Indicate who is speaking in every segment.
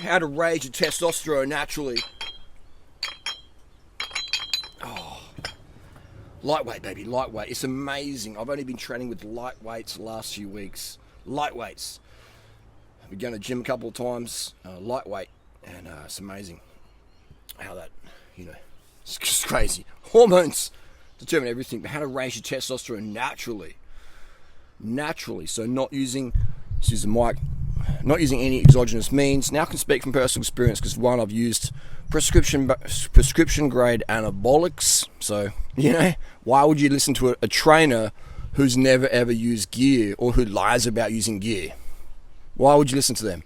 Speaker 1: how to raise your testosterone naturally. Oh, lightweight, baby, lightweight. It's amazing. I've only been training with lightweights the last few weeks. Lightweights. I've been going to the gym a couple of times. Lightweight, and it's amazing how that, it's just crazy. Hormones determine everything, but how to raise your testosterone naturally. So not using any exogenous means. Now I can speak from personal experience because one, I've used prescription grade anabolics. So, why would you listen to a trainer who's never ever used gear or who lies about using gear? Why would you listen to them?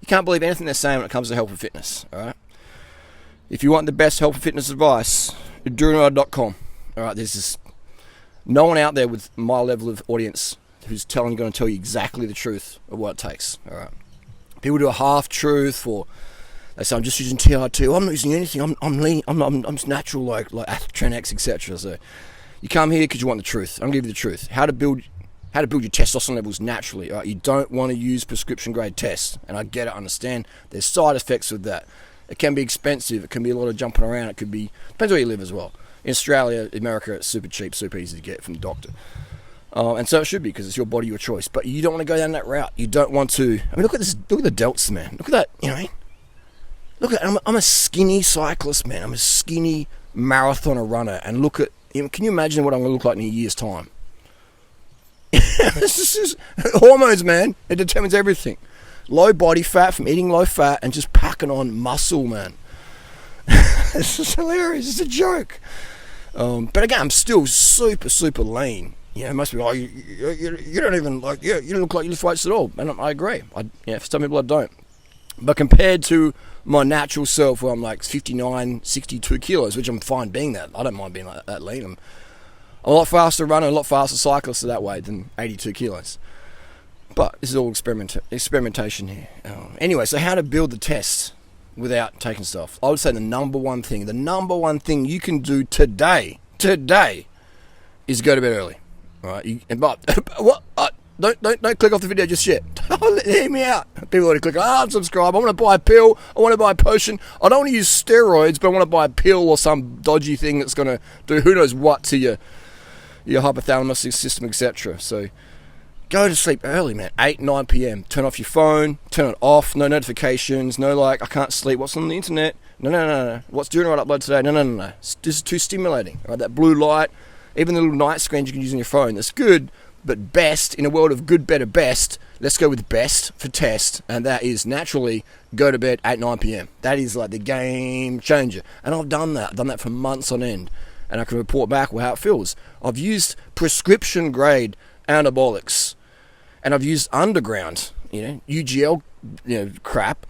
Speaker 1: You can't believe anything they're saying when it comes to health and fitness, alright? If you want the best health and fitness advice, durianrider.com. Alright, there's just no one out there with my level of audience who's going to tell you exactly the truth of what it takes. Alright. People do a half truth, or they say I'm just using TRT. I'm not using anything. I'm lean. I'm just natural, like Tren X, etc. So you come here because you want the truth. I'm gonna give you the truth. How to build your testosterone levels naturally. Alright. You don't want to use prescription grade tests, and I get it. Understand. There's side effects with that. It can be expensive. It can be a lot of jumping around. It could be, depends where you live as well. In Australia, America, it's super cheap, super easy to get from the doctor. And so it should be because it's your body, your choice. But you don't want to go down that route. You don't want to. I mean, look at this. Look at the delts, man. Look at that. Look at. I'm a skinny cyclist, man. I'm a skinny marathoner runner. And look at. Can you imagine what I'm going to look like in a year's time? This is hormones, man. It determines everything. Low body fat from eating low fat and just packing on muscle, man. It's just hilarious. It's a joke. But again, I'm still super, super lean. Most people, you don't even you don't look like you lift weights at all. And I agree. For some people I don't. But compared to my natural self, where I'm like 59, 62 kilos, which I'm fine being that. I don't mind being like that lean. I'm a lot faster runner, a lot faster cyclist that way than 82 kilos. But this is all experimentation here. Anyway, so how to build the test without taking stuff. I would say the number one thing you can do today is go to bed early. All right, what? Don't click off the video just yet. Hear me out. People already click, unsubscribe. I want to buy a pill. I want to buy a potion. I don't want to use steroids, but I want to buy a pill or some dodgy thing that's going to do who knows what to your hypothalamus system, etc. So go to sleep early, man. 8, 9 p.m. Turn off your phone. Turn it off. No notifications. No I can't sleep. What's on the internet? No. What's doing right upload today? No. This is too stimulating. Right? That blue light. Even the little night screens you can use on your phone. That's good, but best, in a world of good, better, best, let's go with best for test, and that is naturally go to bed 8, 9 p.m. That is like the game changer. And I've done that. I've done that for months on end, and I can report back how it feels. I've used prescription grade anabolics, and I've used underground, UGL, crap,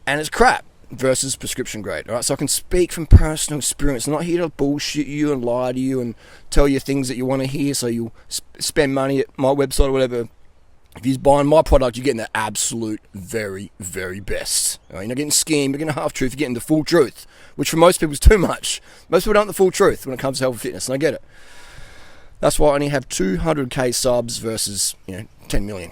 Speaker 1: and it's crap versus prescription grade. All right, so I can speak from personal experience. I'm not here to bullshit you and lie to you and tell you things that you want to hear, so you'll spend money at my website or whatever. If you're buying my product, you're getting the absolute very, very best. All right, you're not getting schemed, you're getting a half truth, you're getting the full truth, which for most people is too much. Most people don't want the full truth when it comes to health and fitness, and I get it. That's why I only have 200k subs versus 10 million.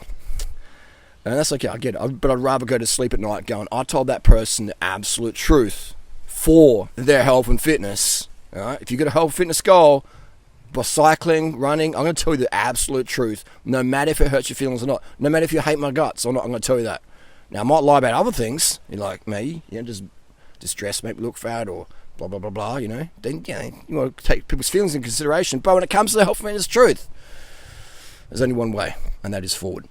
Speaker 1: And that's okay, I get it. But I'd rather go to sleep at night going, I told that person the absolute truth for their health and fitness. All right? If you've got a health and fitness goal, by cycling, running, I'm going to tell you the absolute truth, no matter if it hurts your feelings or not. No matter if you hate my guts or not, I'm going to tell you that. Now, I might lie about other things, like me, just distress, make me look fat, or blah, blah, blah, blah, Then, you want to take people's feelings into consideration. But when it comes to the health and fitness truth, there's only one way, and that is forward.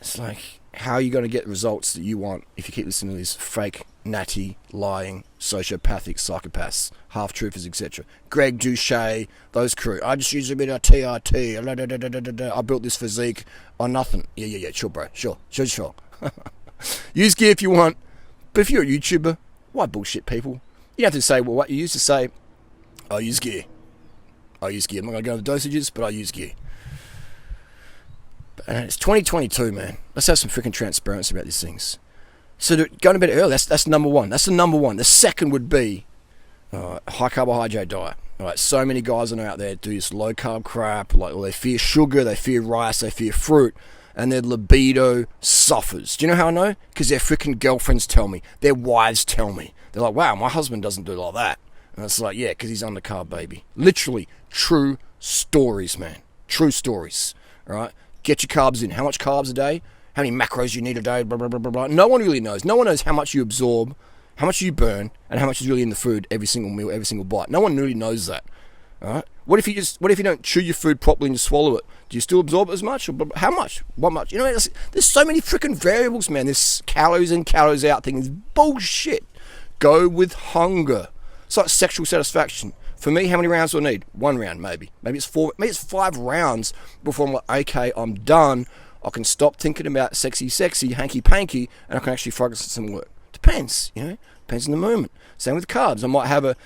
Speaker 1: It's like, how are you going to get results that you want if you keep listening to these fake, natty, lying, sociopathic psychopaths, half-truthers, etc. Greg Douchet, those crew. I just use a bit of TRT. I built this physique on nothing. Yeah, sure, bro. Sure. Use gear if you want, but if you're a YouTuber, why bullshit people? You have to say, what you used to say, I use gear. I'm not going to go over the dosages, but I use gear. And it's 2022, man. Let's have some freaking transparency about these things. So going to bed early, that's number one. That's the number one. The second would be high carbohydrate diet. All right, so many guys I know out there do this low carb crap. They fear sugar, they fear rice, they fear fruit. and their libido suffers. Do you know how I know? Because their freaking girlfriends tell me. Their wives tell me. They're like, wow, my husband doesn't do it like that. And it's like, yeah, because he's undercarb, baby. Literally, true stories, man. True stories. All right? Get your carbs in. How much carbs a day? How many macros you need a day? Blah, blah, blah, blah, blah. No one really knows. No one knows how much you absorb, how much you burn, and how much is really in the food every single meal, every single bite. No one really knows that. All right? What if you don't chew your food properly and just swallow it? Do you still absorb it as much? Or how much? What much? You know, there's so many freaking variables, man. This calories in, calories out thing is bullshit. Go with hunger. It's like sexual satisfaction. For me, how many rounds do I need? 1 round, maybe. Maybe it's 4. Maybe it's 5 rounds before I'm like, okay, I'm done. I can stop thinking about sexy, hanky-panky, and I can actually focus on some work. Depends, you know. Depends on the moment. Same with carbs. I might have a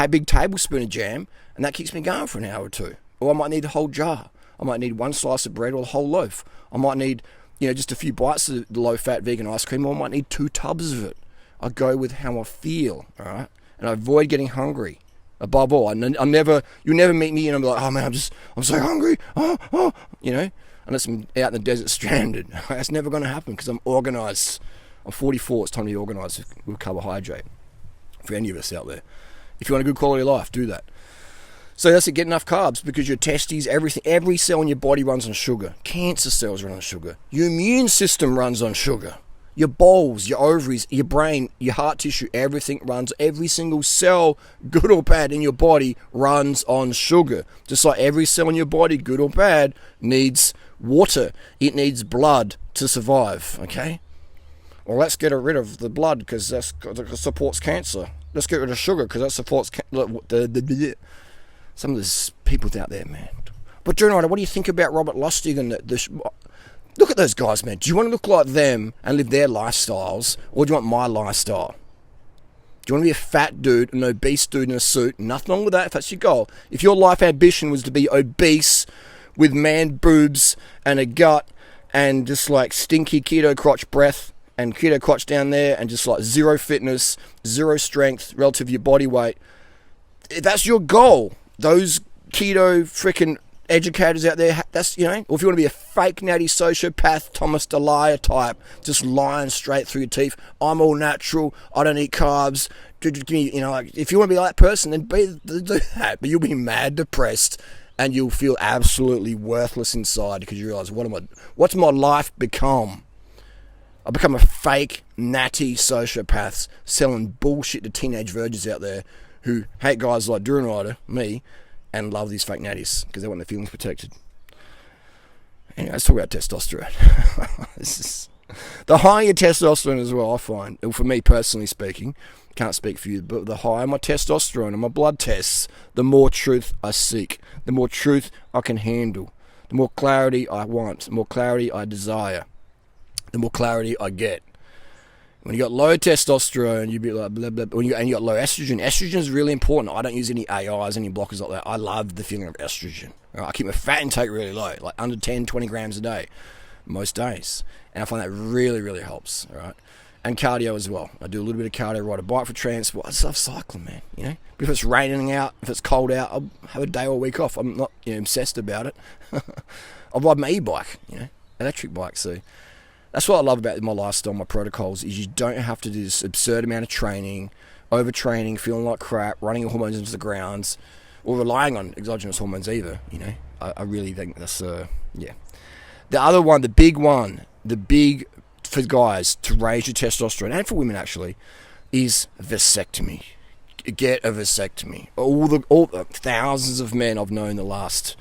Speaker 1: big tablespoon of jam, and that keeps me going for an hour or two. Or I might need a whole jar. I might need 1 slice of bread or a whole loaf. I might need, just a few bites of the low-fat vegan ice cream, or I might need 2 tubs of it. I go with how I feel, all right? And I avoid getting hungry. Above all, you'll never meet me and I'm like, oh man, I'm so hungry, unless I'm out in the desert stranded. That's never going to happen because I'm organised. I'm 44, it's time to be organised with carbohydrate. For any of us out there. If you want a good quality of life, do that. So that's it, get enough carbs because your testes, everything, every cell in your body runs on sugar. Cancer cells run on sugar. Your immune system runs on sugar. Your balls, your ovaries, your brain, your heart tissue, everything runs, every single cell, good or bad, in your body runs on sugar. Just like every cell in your body, good or bad, needs water. It needs blood to survive, okay? Well, let's get rid of the blood because that supports cancer. Let's get rid of sugar because that supports some of these people out there, man. But, Durianrider, what do you think about Robert Lustig and look at those guys, man. Do you want to look like them and live their lifestyles, or do you want my lifestyle? Do you want to be a fat dude, an obese dude in a suit? Nothing wrong with that if that's your goal. If your life ambition was to be obese with man boobs and a gut and just like stinky keto crotch breath and keto crotch down there and just like zero fitness, zero strength relative to your body weight, if that's your goal, those keto freaking educators out there, that's, or if you want to be a fake natty sociopath, Thomas DeLaya type, just lying straight through your teeth, I'm all natural, I don't eat carbs, if you want to be like that person, then do that, but you'll be mad depressed and you'll feel absolutely worthless inside because you realise, what's my life become? I've become a fake natty sociopath selling bullshit to teenage virgins out there who hate guys like Durianrider, me, and love these fake natties because they want their feelings protected. Anyway, let's talk about testosterone. The higher your testosterone as well, I find, for me personally speaking, can't speak for you, but the higher my testosterone and my blood tests, the more truth I seek, the more truth I can handle, the more clarity I want, the more clarity I desire, the more clarity I get. When you got low testosterone, you'd be like blah blah. And you got low estrogen. Estrogen is really important. I don't use any AIs, any blockers like that. I love the feeling of estrogen. Right? I keep my fat intake really low, like under 10, 20 grams a day, most days, and I find that really, really helps. Right? And cardio as well. I do a little bit of cardio, ride a bike for transport. I just love cycling, man. But if it's raining out, if it's cold out, I'll have a day or a week off. I'm not obsessed about it. I'll ride my e-bike, electric bike. So that's what I love about my lifestyle, my protocols, is you don't have to do this absurd amount of training, overtraining, feeling like crap, running your hormones into the grounds, or relying on exogenous hormones either, I really think that's, The other one, the big for guys to raise your testosterone, and for women actually, is vasectomy. Get a vasectomy. All the thousands of men I've known the last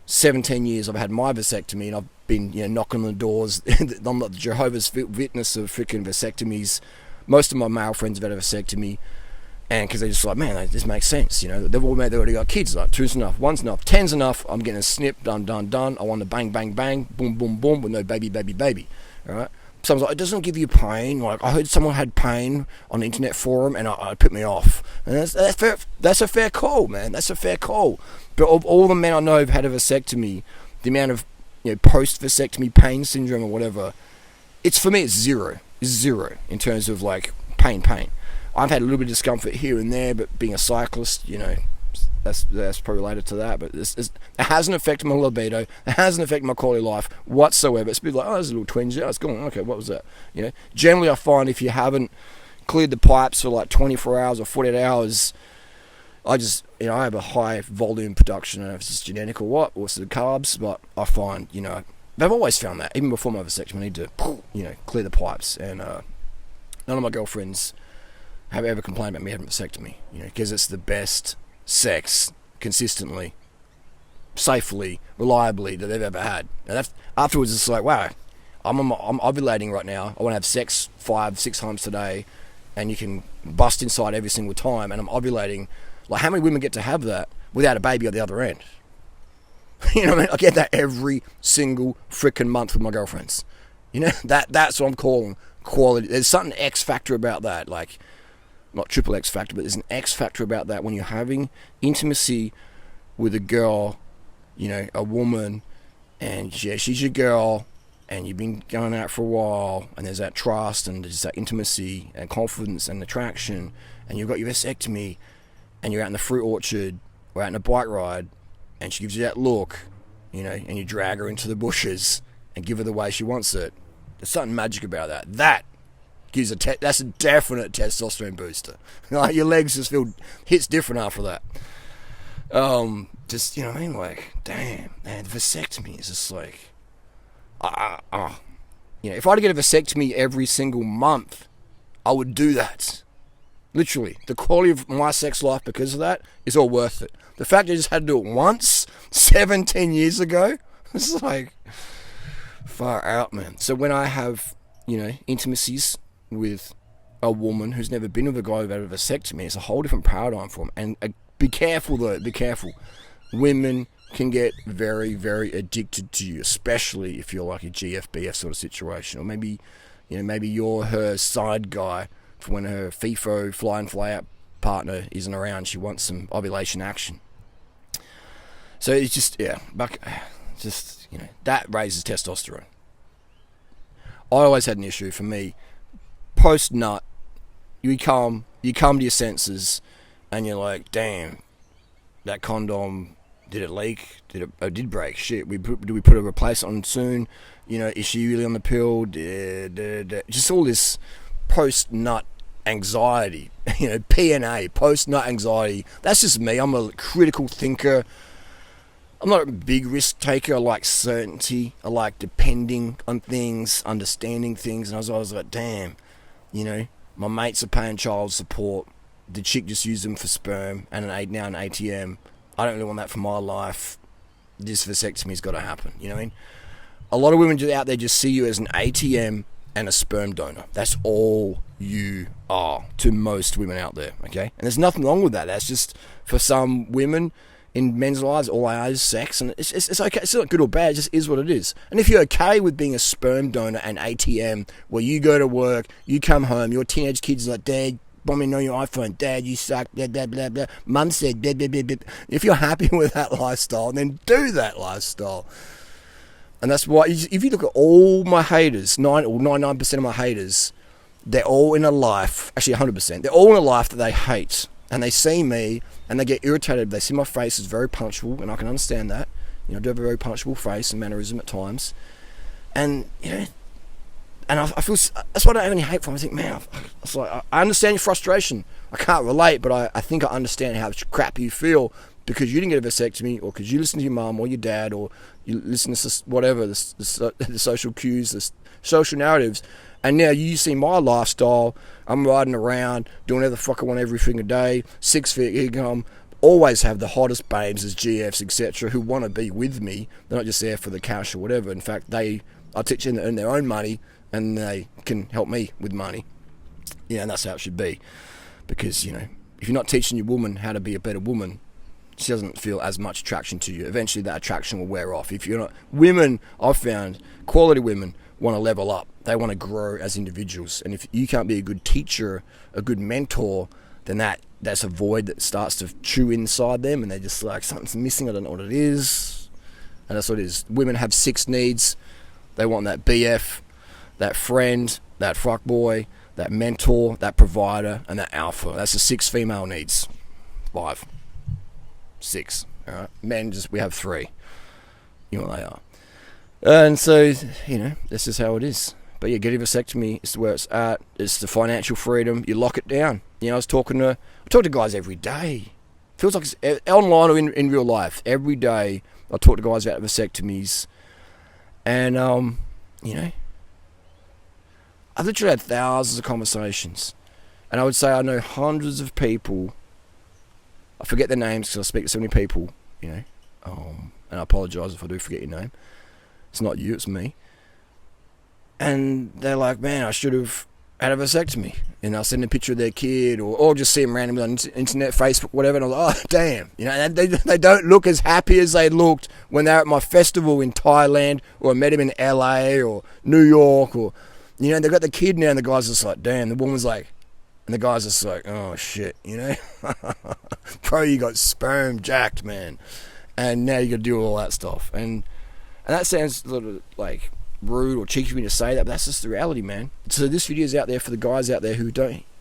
Speaker 1: 17 years, I've had my vasectomy, and I've been knocking on the doors. I'm not the Jehovah's Witness of freaking vasectomies. Most of my male friends have had a vasectomy, and because they're just like, man, this makes sense. They've already got kids. Like 2's enough, 1's enough, 10's enough. I'm getting a snip, done. I want to bang, bang, bang, boom, boom, boom, with no baby. All right. Someone's like, it doesn't give you pain. Like, I heard someone had pain on the internet forum, and it put me off. And that's a fair call, man. That's a fair call. But of all the men I know who've had a vasectomy, the amount of post-vasectomy pain syndrome or whatever, for me it's zero. It's zero in terms of like pain. I've had a little bit of discomfort here and there, but being a cyclist, that's probably related to that. But it hasn't affected my libido. It hasn't affected my quality of life whatsoever. It's been like, oh, there's a little twinge. Yeah, it's gone. Okay, what was that? Generally I find if you haven't cleared the pipes for like 24 hours or 48 hours, I just, I have a high volume production. I don't know if it's just genetic or what, or it's the carbs, but I find, I've always found that, even before my vasectomy, I need to, clear the pipes. And none of my girlfriends have ever complained about me having a vasectomy, because it's the best sex consistently, safely, reliably that they've ever had. And afterwards, it's like, wow, I'm ovulating right now. I want to have sex 5-6 times today, and you can bust inside every single time, and I'm ovulating. Like, how many women get to have that without a baby at the other end? What I mean? I get that every single freaking month with my girlfriends. That's what I'm calling quality. There's something X factor about that, like, not triple X factor, but there's an X factor about that when you're having intimacy with a girl, a woman, and yeah, she's your girl, and you've been going out for a while, and there's that trust, and there's that intimacy, and confidence, and attraction, and you've got your vasectomy, and you're out in the fruit orchard, or out in a bike ride, and she gives you that look, and you drag her into the bushes, and give her the way she wants it. There's something magic about that. That gives that's a definite testosterone booster. Like, your legs just hits different after that. Just, what I mean? Like, damn, man, the vasectomy is just like, if I had to get a vasectomy every single month, I would do that. Literally, the quality of my sex life because of that is all worth it. The fact I just had to do it once, 17 years ago, it's like, far out, man. So when I have, intimacies with a woman who's never been with a guy who's had a vasectomy, it's a whole different paradigm for them. And be careful, though, be careful. Women can get very, very addicted to you, especially if you're like a GFBF sort of situation. Or maybe, maybe you're her side guy for when her FIFO, fly in, fly out partner isn't around. She wants some ovulation action. So it's just, that raises testosterone. I always had an issue for me. Post-nut, you come to your senses, and you're like, damn, that condom, did it leak? Did it break? Shit, do we put a replacement on soon? Is she really on the pill? Just all this post-nut anxiety, PNA, post-nut anxiety. That's just me. I'm a critical thinker. I'm not a big risk taker. I like certainty. I like depending on things, understanding things. And I was always like, damn, my mates are paying child support. The chick just used them for sperm and now an ATM. I don't really want that for my life. This vasectomy's got to happen. You know what I mean? A lot of women out there just see you as an ATM and a sperm donor. That's all you are to most women out there, okay? And there's nothing wrong with that. That's just, for some women in men's lives, all they are is sex, and it's okay. It's not good or bad. It just is what it is. And if you're okay with being a sperm donor and ATM, where you go to work, you come home, your teenage kids are like, Dad, want me to know your iPhone, Dad, you suck, blah, blah, blah, blah. Mum said, blah, blah, blah, blah. If you're happy with that lifestyle, then do that lifestyle. And that's why, if you look at all my haters, 99% of my haters, they're all in a life, actually 100%, they're all in a life that they hate. And they see me, and they get irritated. They see my face is very punctual, and I can understand that. I do have a very punctual face and mannerism at times. And, and I feel, that's what I don't have any hate for. I think, man, it's like, I understand your frustration. I can't relate, but I think I understand how crap you feel because you didn't get a vasectomy, or because you listen to your mum or your dad, or you listen to whatever, the social cues, the social narratives. And now you see my lifestyle. I'm riding around, doing whatever the fuck I want every single day, 6-figure income, always have the hottest babes as GFs, etc., who want to be with me. They're not just there for the cash or whatever. In fact, I teach them to earn their own money, and they can help me with money. And that's how it should be. Because, if you're not teaching your woman how to be a better woman, she doesn't feel as much attraction to you. Eventually that attraction will wear off. If you're not, women, I've found, quality women want to level up. They want to grow as individuals. And if you can't be a good teacher, a good mentor, then that's a void that starts to chew inside them, and they're just like, something's missing, I don't know what it is. And that's what it is. Women have 6 needs. They want that BF, that friend, that fuckboy, that mentor, that provider, and that alpha. That's the 6 female needs. 5. 6. All right, men we have 3. You know what they are. And so, this is how it is. But yeah, getting a vasectomy is where it's at. It's the financial freedom. You lock it down. I talk to guys every day. Feels like it's online or in real life. Every day I talk to guys about vasectomies. And, I've literally had thousands of conversations. And I would say I know hundreds of people. I forget their names because I speak to so many people, and I apologise if I do forget your name. It's not you, it's me. And they're like, man, I should have had a vasectomy. And I'll send a picture of their kid or just see them randomly on internet, Facebook, whatever. And I was like, oh, damn. They don't look as happy as they looked when they were at my festival in Thailand, or I met them in LA or New York, or, they got the kid now and the guy's just like, damn. The woman's like, and the guy's just like, oh, shit, Bro, you got sperm jacked, man. And now you got to do all that stuff. And that sounds a little like rude or cheeky for me to say that, but that's just the reality, man. So this video is out there for the guys out there who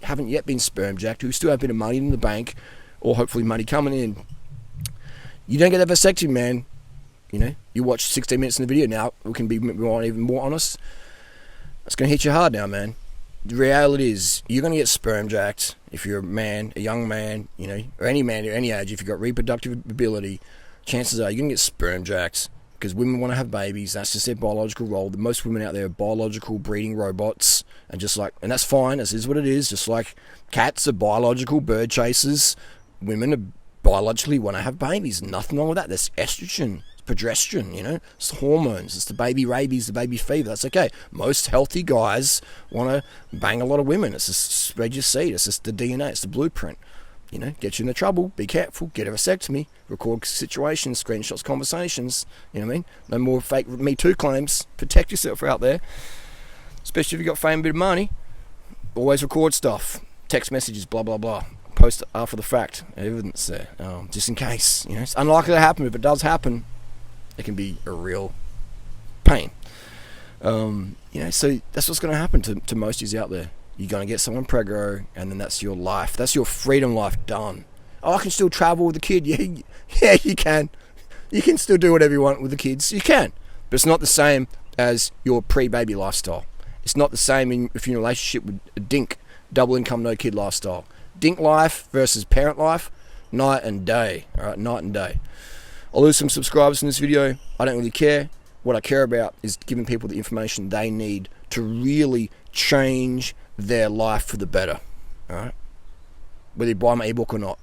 Speaker 1: haven't yet been sperm jacked, who still have a bit of money in the bank, or hopefully money coming in. You don't get a vasectomy, man. You watch 16 minutes in the video. Now we can be even more honest. It's going to hit you hard now, man. The reality is you're going to get sperm jacked if you're a man, a young man, or any man at any age. If you've got reproductive ability, chances are you're going to get sperm jacked. Because women want to have babies. That's just their biological role. Most women out there are biological breeding robots, and that's fine. This is what it is. Just like cats are biological bird chasers, women are biologically want to have babies. Nothing wrong with that. There's estrogen, progesterone. It's the hormones. It's the baby rabies, the baby fever. That's okay. Most healthy guys want to bang a lot of women. It's just spread your seed. It's just the DNA. It's the blueprint. Get you into trouble, be careful, get a vasectomy, record situations, screenshots, conversations, No more fake Me Too claims, protect yourself out there, especially if you've got fame, a bit of money. Always record stuff, text messages, blah, blah, blah, post after the fact, evidence there, just in case, It's unlikely to happen, if it does happen, it can be a real pain. So that's what's going to happen to most of you out there. You're going to get someone preggo, and then that's your life. That's your freedom life done. Oh, I can still travel with the kid. Yeah, you can. You can still do whatever you want with the kids. You can. But it's not the same as your pre-baby lifestyle. It's not the same if you're in a relationship with a dink, double income, no kid lifestyle. Dink life versus parent life, night and day. All right, night and day. I'll lose some subscribers in this video. I don't really care. What I care about is giving people the information they need to really change their life for the better. Alright? Whether you buy my ebook or not,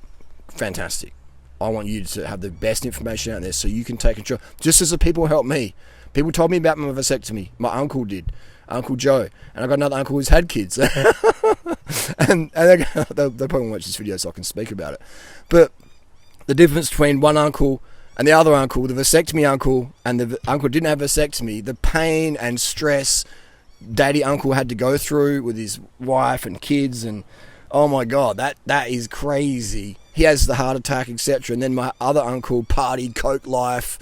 Speaker 1: fantastic. I want you to have the best information out there so you can take control. Just as the people helped me. People told me about my vasectomy. My uncle did. Uncle Joe. And I got another uncle who's had kids. and they probably won't watch this video so I can speak about it. But the difference between one uncle and the other uncle, the vasectomy uncle, and the uncle who didn't have vasectomy, the pain and stress daddy uncle had to go through with his wife and kids, and oh my god, that is crazy. He has the heart attack, etc. And then my other uncle partied, coke life,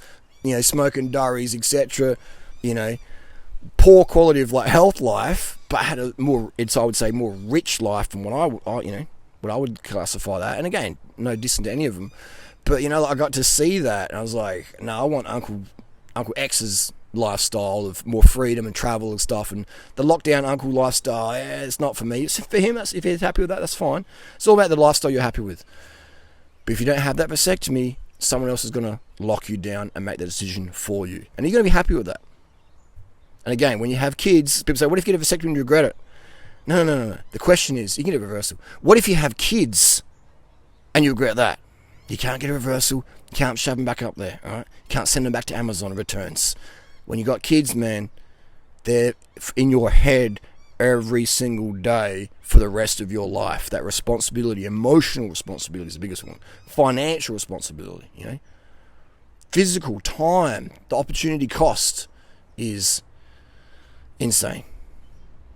Speaker 1: smoking durries, etc. Poor quality of health life, but had a more, I would say, more rich life than what I would classify that. And again, no dissing to any of them, but I got to see that, and I was like, no, I want Uncle X's lifestyle of more freedom and travel and stuff, and the lockdown uncle lifestyle, it's not for me. It's for him. If he's happy with that, that's fine. It's all about the lifestyle you're happy with. But if you don't have that vasectomy, someone else is going to lock you down and make the decision for you, and you're going to be happy with that. And again, when you have kids, people say, what if you get a vasectomy and you regret it? No. The question is, you can get a reversal. What if you have kids and you regret that? You can't get a reversal. You can't shove them back up there. All right? You can't send them back to Amazon returns. When you got kids, man, they're in your head every single day for the rest of your life. That responsibility, emotional responsibility is the biggest one. Financial responsibility, Physical time, the opportunity cost is insane.